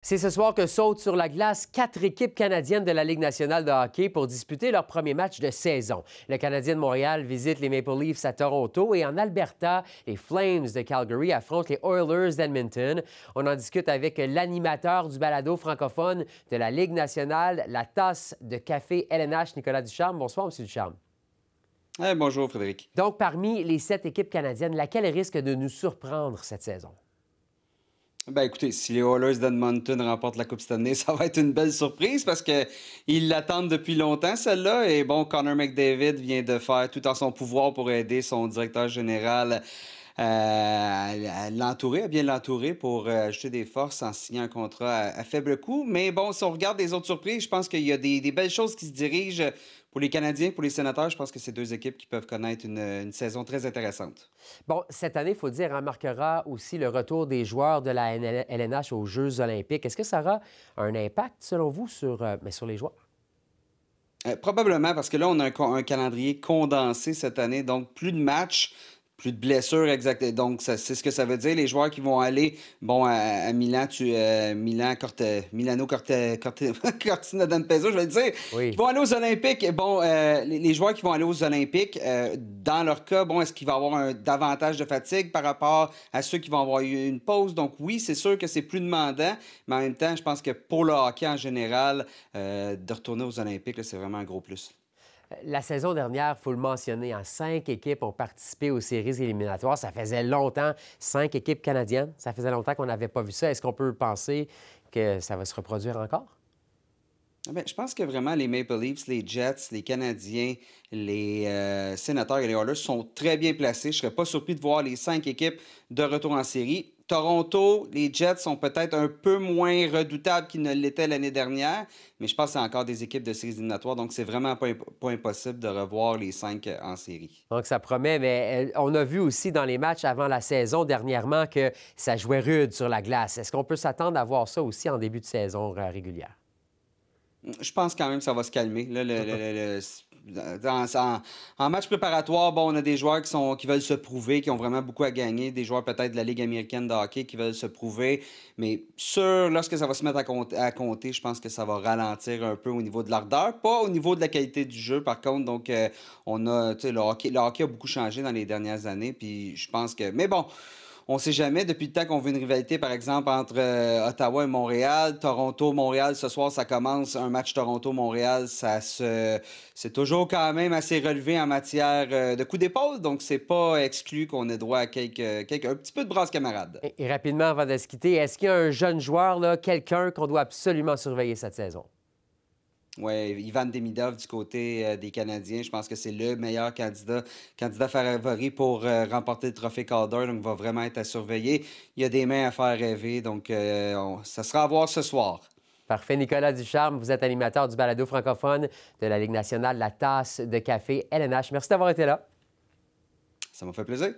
C'est ce soir que sautent sur la glace 4 équipes canadiennes de la Ligue nationale de hockey pour disputer leur premier match de saison. Le Canadien de Montréal visite les Maple Leafs à Toronto et en Alberta, les Flames de Calgary affrontent les Oilers d'Edmonton. On en discute avec l'animateur du balado francophone de la Ligue nationale, la tasse de café LNH, Nicolas Ducharme. Bonsoir, M. Ducharme. Bonjour, Frédéric. Donc, parmi les 7 équipes canadiennes, laquelle risque de nous surprendre cette saison? Écoutez, si les Oilers d'Edmonton remportent la Coupe cette année, ça va être une belle surprise parce qu'ils l'attendent depuis longtemps, celle-là. Et bon, Connor McDavid vient de faire tout en son pouvoir pour aider son directeur général à l'entourer, à bien l'entourer pour ajouter des forces en signant un contrat à faible coût. Mais bon, si on regarde les autres surprises, je pense qu'il y a des belles choses qui se dirigent pour les Canadiens, pour les Sénateurs. Je pense que c'est deux équipes qui peuvent connaître une saison très intéressante. Bon, cette année, il faut dire, on marquera aussi le retour des joueurs de la LNH aux Jeux olympiques. Est-ce que ça aura un impact, selon vous, sur les joueurs? Probablement, parce que là, on a un calendrier condensé cette année, donc plus de matchs. Plus de blessures, exact. Donc, c'est ce que ça veut dire. Les joueurs qui vont aller, à Milan, Milano Cortina d'Ampezzo, je vais le dire, Oui. qui vont aller aux Olympiques. Les joueurs qui vont aller aux Olympiques, dans leur cas, est-ce qu'il va y avoir davantage de fatigue par rapport à ceux qui vont avoir eu une pause? Donc, oui, c'est sûr que c'est plus demandant, mais en même temps, je pense que pour le hockey en général, de retourner aux Olympiques, là, c'est vraiment un gros plus. La saison dernière, il faut le mentionner, 5 équipes ont participé aux séries éliminatoires. Ça faisait longtemps, 5 équipes canadiennes. Ça faisait longtemps qu'on n'avait pas vu ça. Est-ce qu'on peut penser que ça va se reproduire encore? Je pense que vraiment les Maple Leafs, les Jets, les Canadiens, les Sénateurs et les Oilers sont très bien placés. Je ne serais pas surpris de voir les 5 équipes de retour en série. Toronto, les Jets sont peut-être un peu moins redoutables qu'ils ne l'étaient l'année dernière, mais je pense que c'est encore des équipes de séries éliminatoires, donc c'est vraiment pas impossible de revoir les 5 en série. Donc, ça promet, mais on a vu aussi dans les matchs avant la saison dernièrement que ça jouait rude sur la glace. Est-ce qu'on peut s'attendre à voir ça aussi en début de saison régulière? Je pense quand même que ça va se calmer. Là, en match préparatoire, on a des joueurs qui veulent se prouver, qui ont vraiment beaucoup à gagner, des joueurs peut-être de la Ligue américaine de hockey qui veulent se prouver. Mais lorsque ça va se mettre à compter, je pense que ça va ralentir un peu au niveau de l'ardeur, pas au niveau de la qualité du jeu, par contre. Donc, le hockey a beaucoup changé dans les dernières années, puis je pense que... Mais bon... On ne sait jamais, depuis le temps qu'on veut une rivalité, par exemple, entre Ottawa et Montréal, Toronto-Montréal, ce soir, ça commence un match Toronto-Montréal, c'est toujours quand même assez relevé en matière de coups d'épaule, donc c'est pas exclu qu'on ait droit à un petit peu de brasse camarade. Et rapidement, avant de se quitter, est-ce qu'il y a un jeune joueur, là, quelqu'un qu'on doit absolument surveiller cette saison? Oui, Ivan Demidov du côté des Canadiens, je pense que c'est le meilleur candidat favori pour remporter le trophée Calder, donc va vraiment être à surveiller. Il y a des mains à faire rêver, donc ça sera à voir ce soir. Parfait. Nicolas Ducharme, vous êtes animateur du balado francophone de la Ligue nationale, la tasse de café LNH. Merci d'avoir été là. Ça m'a fait plaisir.